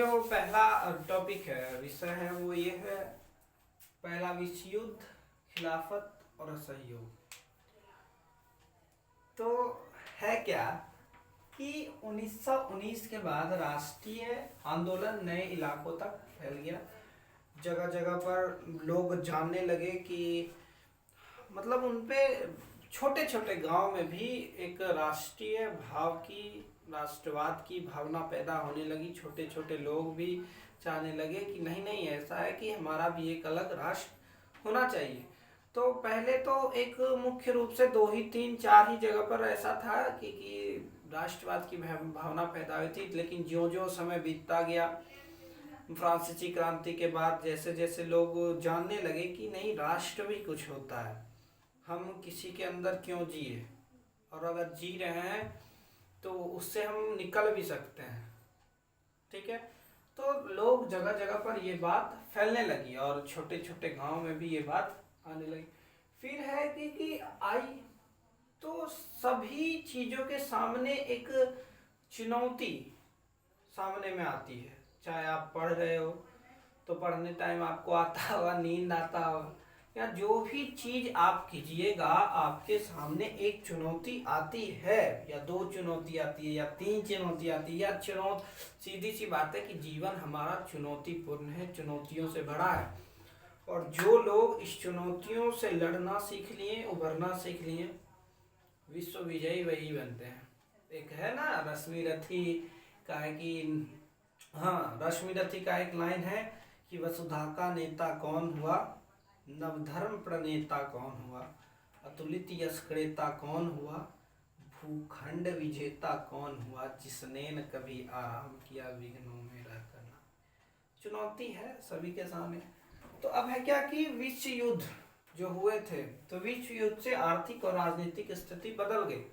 जो पहला टॉपिक है, विषय है, वो ये है, पहला विश्व युद्ध, खिलाफत और असहयोग। तो है क्या कि 1919 के बाद राष्ट्रीय आंदोलन नए इलाकों तक फैल गया। जगह जगह पर लोग जानने लगे कि मतलब उनपे छोटे छोटे गांव में भी एक राष्ट्रीय भाव की, राष्ट्रवाद की भावना पैदा होने लगी। छोटे छोटे लोग भी चाहने लगे कि नहीं नहीं, ऐसा है कि हमारा भी एक अलग राष्ट्र होना चाहिए। तो पहले तो एक मुख्य रूप से 2 ही 3 4 ही जगह पर ऐसा था कि राष्ट्रवाद की भावना पैदा हुई थी। लेकिन ज्यों ज्यों समय बीतता गया, फ्रांसीसी क्रांति के बाद जैसे जैसे लोग जानने लगे कि नहीं, राष्ट्र भी कुछ होता है, हम किसी के अंदर क्यों जिए, और अगर जी रहे हैं तो उससे हम निकल भी सकते हैं। ठीक है, तो लोग जगह जगह पर ये बात फैलने लगी और छोटे छोटे गांव में भी ये बात आने लगी। फिर है कि आई तो सभी चीज़ों के सामने एक चुनौती सामने में आती है। चाहे आप पढ़ रहे हो तो पढ़ने टाइम आपको आता होगा, नींद आता होगा, या जो भी चीज़ आप कीजिएगा आपके सामने एक चुनौती आती है, या 2 चुनौती आती है, या 3 चुनौती आती है, या सीधी सी बात है कि जीवन हमारा चुनौतीपूर्ण है, चुनौतियों से भरा है। और जो लोग इस चुनौतियों से लड़ना सीख लिए, उभरना सीख लिए, विश्व विजयी वही बनते हैं। एक है ना रश्मि रथी का है कि, हाँ, रश्मि रथी का एक लाइन है कि वसुधा का नेता कौन हुआ, नवधर्म प्रणेता कौन हुआ, अतुलित यश क्रेता कौन हुआ, भूखंड विजेता कौन हुआ, जिसने न कभी आराम किया विघ्नों में रह करना। चुनौती है सभी के सामने। तो अब है क्या कि विश्व युद्ध जो हुए थे, तो विश्व युद्ध से आर्थिक और राजनीतिक स्थिति बदल गई।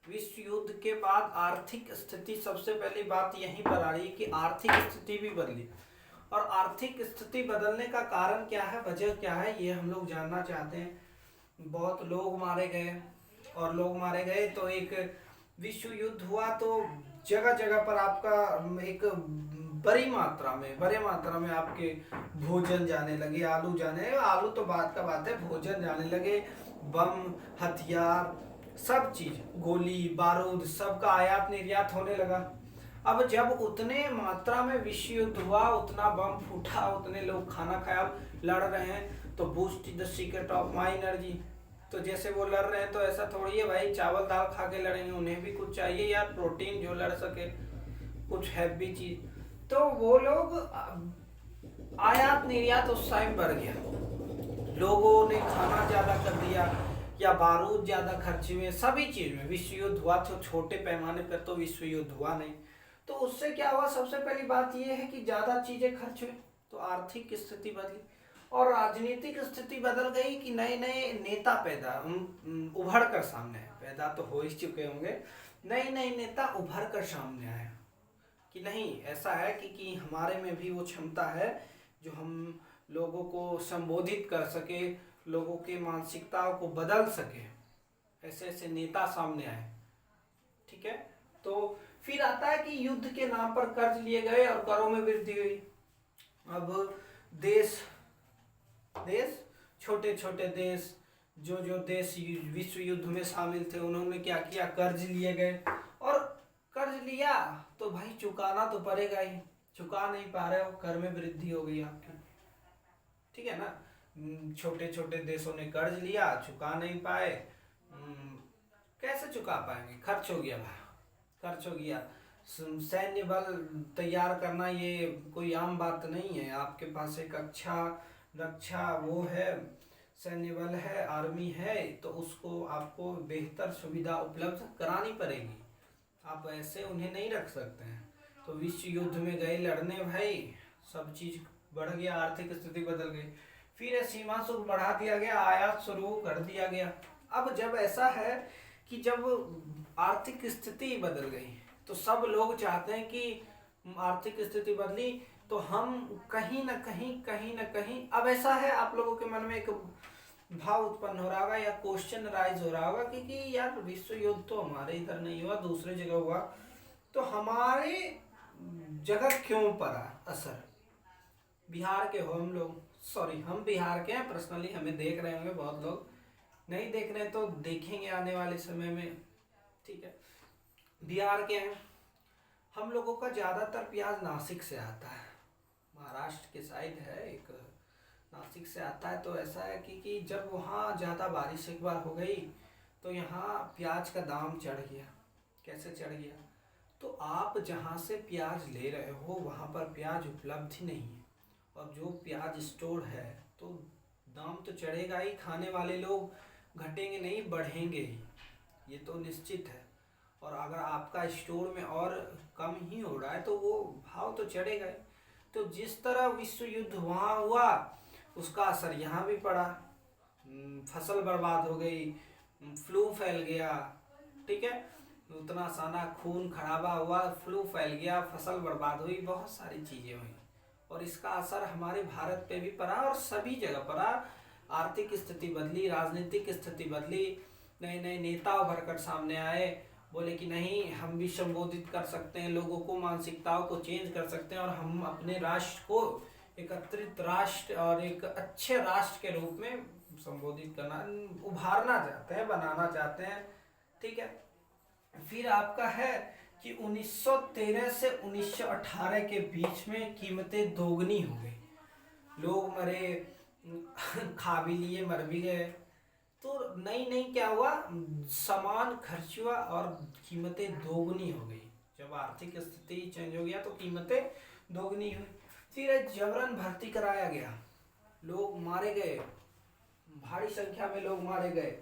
विश्व युद्ध के बाद आर्थिक स्थिति, सबसे पहली बात यहीं पर आ रही है कि आर्थिक स्थिति भी बदली। और आर्थिक स्थिति बदलने का कारण क्या है, वजह क्या है, ये हम लोग जानना चाहते हैं। बहुत लोग मारे गए, और लोग मारे गए तो एक विश्व युद्ध हुआ, तो जगह जगह पर आपका एक बड़े मात्रा में आपके भोजन जाने लगे, आलू तो बात का बात है, भोजन जाने लगे, बम, हथियार, सब चीज, गोली बारूद, सबका आयात निर्यात होने लगा। अब जब उतने मात्रा में विश्व युद्ध हुआ, उतना बम फूटा, उतने लोग खाना खाया, लड़ रहे हैं, तो boost the secret of my energy. तो जैसे वो लड़ रहे हैं तो ऐसा थोड़ी है भाई चावल दाल खा के लड़ेंगे, उन्हें भी कुछ चाहिए यार, प्रोटीन, जो लड़ सके, कुछ हैवी चीज। तो वो लोग, आयात निर्यात उस टाइम बढ़ गया, लोगों ने खाना ज्यादा कर दिया, या बारूद ज्यादा खर्च हुए, सभी चीज में विश्व युद्ध हुआ। तो छोटे पैमाने पर तो विश्व युद्ध हुआ नहीं। तो उससे क्या हुआ, सबसे पहली बात यह है कि ज्यादा चीजें खर्च हुई, तो आर्थिक स्थिति बदली, और राजनीतिक स्थिति बदल गई कि नए नए नेता पैदा, उभर कर सामने आए। पैदा तो हो ही चुके होंगे, नए नए नेता उभर कर सामने आए कि नहीं, ऐसा है कि हमारे में भी वो क्षमता है जो हम लोगों को संबोधित कर सके, लोगों के मानसिकताओं को बदल सके। ऐसे ऐसे नेता सामने आए। ठीक है, तो फिर आता है कि युद्ध के नाम पर कर्ज लिए गए और करों में वृद्धि हुई। अब देश छोटे छोटे देश, जो देश विश्व युद्ध में शामिल थे, उन्होंने क्या किया, कर्ज लिए गए। और कर्ज लिया तो भाई चुकाना तो पड़ेगा ही, चुका नहीं पा रहे हो, कर में वृद्धि हो गई आपकी। ठीक है ना, छोटे छोटे देशों ने कर्ज लिया, चुका नहीं पाए, कैसे चुका पाएंगे, खर्च हो गया भाई, खर्च हो गया। सैन्य बल तैयार करना ये कोई आम बात नहीं है। आपके पास एक अच्छा रक्षा वो है, सैन्य बल है, आर्मी है, तो उसको आपको बेहतर सुविधा उपलब्ध करानी पड़ेगी, आप ऐसे उन्हें नहीं रख सकते हैं। तो विश्व युद्ध में गए लड़ने भाई, सब चीज बढ़ गया, आर्थिक स्थिति बदल गई। फिर सीमा शुल्क बढ़ा दिया गया, आयात शुरू कर दिया गया। अब जब ऐसा है कि जब आर्थिक स्थिति बदल गई, तो सब लोग चाहते हैं कि आर्थिक स्थिति बदली तो हम कहीं ना कहीं अब ऐसा है, आप लोगों के मन में एक भाव उत्पन्न हो रहा होगा या क्वेश्चन राइज हो रहा होगा कि यार विश्व युद्ध तो हमारे इधर नहीं हुआ, दूसरे जगह हुआ, तो हमारे जगह क्यों पड़ा असर? बिहार के हो हम लोग, सॉरी हम बिहार के हैं, पर्सनली हमें देख रहे होंगे बहुत लोग, नहीं देख रहे तो देखेंगे आने वाले समय में, ठीक है। बिहार के हैं हम लोगों का, ज़्यादातर प्याज नासिक से आता है, महाराष्ट्र के साइड है एक, नासिक से आता है। तो ऐसा है कि जब वहाँ ज़्यादा बारिश एक बार हो गई तो यहाँ प्याज का दाम चढ़ गया। कैसे चढ़ गया? तो आप जहाँ से प्याज ले रहे हो वहाँ पर प्याज उपलब्ध ही नहीं है, और जो प्याज स्टोर है तो दाम तो चढ़ेगा ही, खाने वाले लोग घटेंगे नहीं बढ़ेंगे ही, ये तो निश्चित है। और अगर आपका स्टोर में और कम ही हो रहा है तो वो भाव तो चढ़ेगा ही। तो जिस तरह विश्व युद्ध वहाँ हुआ उसका असर यहाँ भी पड़ा, फसल बर्बाद हो गई, फ्लू फैल गया, ठीक है, उतना सारा खून खराबा हुआ, फ्लू फैल गया, फसल बर्बाद हुई, बहुत सारी चीज़ें हुई, और इसका असर हमारे भारत पे भी पड़ा और सभी जगह पड़ा। आर्थिक स्थिति बदली, राजनीतिक स्थिति बदली, नए नए नेता उभर कर सामने आए, बोले कि नहीं हम भी संबोधित कर सकते हैं लोगों को, मानसिकताओं को चेंज कर सकते हैं, और हम अपने राष्ट्र को एकत्रित राष्ट्र और एक अच्छे राष्ट्र के रूप में संबोधित करना, उभारना चाहते हैं, बनाना चाहते हैं, ठीक है। फिर आपका है कि 1913 से 1918 के बीच में कीमतें दोगुनी हो गई, लोग मरे, खा भी लिए मर भी गए। तो नई नई क्या हुआ, सामान खर्च हुआ और कीमतें दोगुनी हो गई। जब आर्थिक स्थिति चेंज हो गया तो कीमतें दोगुनी हुई। फिर जबरन भर्ती कराया गया, लोग मारे गए, भारी संख्या में लोग मारे गए,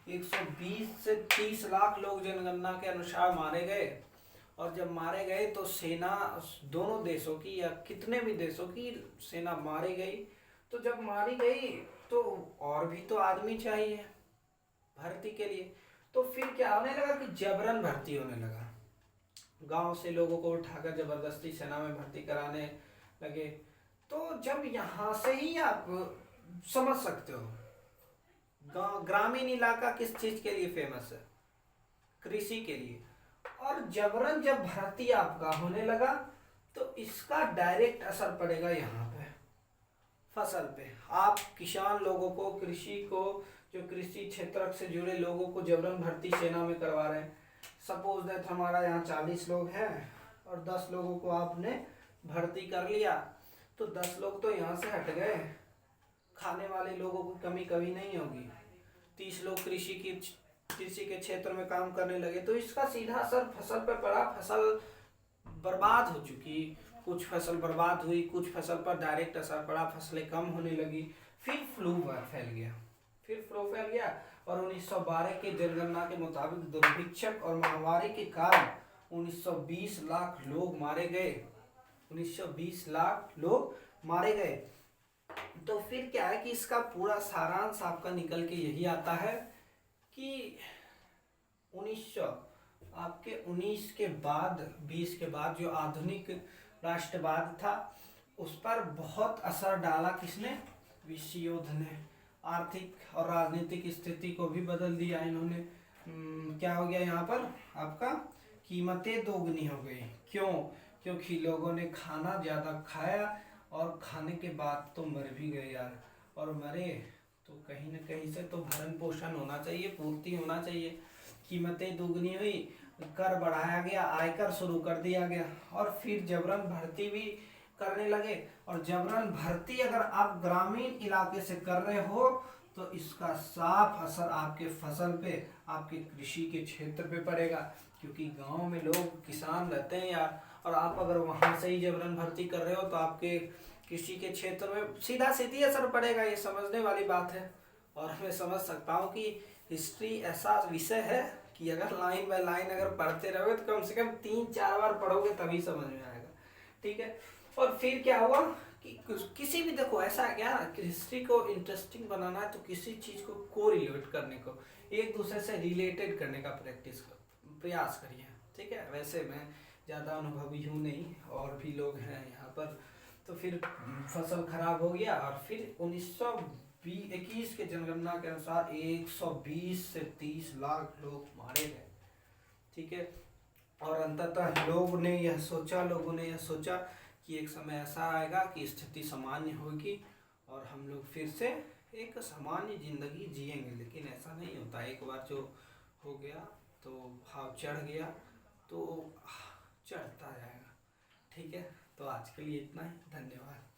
120 से 30 लाख लोग जनगणना के अनुसार मारे गए। और जब मारे गए तो सेना, दोनों देशों की या कितने भी देशों की सेना मारी गई। तो जब मारी गई तो और भी तो आदमी चाहिए भर्ती के लिए, तो फिर क्या होने लगा कि जबरन भर्ती होने लगा, गांव से लोगों को उठाकर जबरदस्ती सेना में भर्ती कराने लगे। तो जब यहाँ से ही आप समझ सकते हो ग्रामीण इलाका किस चीज के लिए फेमस है, कृषि के लिए, और जबरन जब भर्ती आपका होने लगा तो इसका डायरेक्ट असर पड़ेगा यहाँ पे फसल पे। आप किसान लोगों को, कृषि को, जो कृषि क्षेत्र से जुड़े लोगों को जबरन भर्ती सेना में करवा रहे हैं। सपोज दैट हमारा यहाँ 40 लोग हैं और 10 लोगों को आपने भर्ती कर लिया, तो 10 लोग तो यहाँ से हट गए, खाने वाले लोगों की कमी कभी नहीं होगी। 30 लोग कृषि के क्षेत्र में काम करने लगे, तो इसका सीधा असर फसल पर पड़ा, फसल बर्बाद हो चुकी, कुछ फसल बर्बाद हुई, कुछ फसल पर डायरेक्ट असर पड़ा, फसलें कम होने लगी। फिर फ्लू फैल गया और 1912 के जनगणना के मुताबिक दुर्भिक्षक और महामारी के कारण 1920 लाख लोग मारे गए, 1920 लाख लोग मारे गए। तो फिर क्या है कि इसका पूरा सारांश आपका निकल के यही आता है कि 1919 के बाद, 20 के बाद जो आधुनिक राष्ट्रवाद था उस पर बहुत असर डाला किसने, विश्व युद्ध ने। आर्थिक और राजनीतिक स्थिति को भी बदल दिया इन्होंने। क्या हो गया यहाँ पर आपका, कीमतें दोगुनी हो गई। क्यों? क्योंकि लोगों ने खाना ज़्यादा खाया और खाने के बाद तो मर भी गए यार, और मरे तो कहीं ना कहीं से तो भरण पोषण होना चाहिए, पूर्ति होना चाहिए। कीमतें दोगुनी हुई, कर बढ़ाया गया, आयकर शुरू कर दिया गया, और फिर जबरन भर्ती भी करने लगे। और जबरन भर्ती अगर आप ग्रामीण इलाके से कर रहे हो तो इसका साफ असर आपके फसल पे, आपके कृषि के क्षेत्र पे पड़ेगा, क्योंकि गांव में लोग किसान रहते हैं यार, और आप अगर वहां से ही जबरन भर्ती कर रहे हो तो आपके कृषि के क्षेत्र में सीधा सीधी असर पड़ेगा। ये समझने वाली बात है, और मैं समझ सकता हूँ कि हिस्ट्री ऐसा विषय है कि अगर लाइन बाय लाइन अगर पढ़ते रहोगे तो कम से कम 3-4 बार पढ़ोगे तभी समझ में आएगा, ठीक है। और फिर क्या हुआ कि किसी भी, देखो ऐसा है क्या कि हिस्ट्री को इंटरेस्टिंग बनाना है तो किसी चीज़ को कोरिलेट करने को, एक दूसरे से रिलेटेड करने का प्रयास करिए, ठीक है। वैसे मैं ज़्यादा अनुभवी हूँ नहीं, और भी लोग हैं यहाँ पर। तो फिर फसल खराब हो गया, और फिर 1921 के जनगणना के अनुसार 120 से 30 लाख लोग मारे गए, ठीक है। और अंततः लोगों ने यह सोचा कि एक समय ऐसा आएगा कि स्थिति सामान्य होगी और हम लोग फिर से एक सामान्य जिंदगी जिएंगे। लेकिन ऐसा नहीं होता, एक बार जो हो गया तो भाव चढ़ गया तो चढ़ता जाएगा। ठीक है, तो आज के लिए इतना ही, धन्यवाद।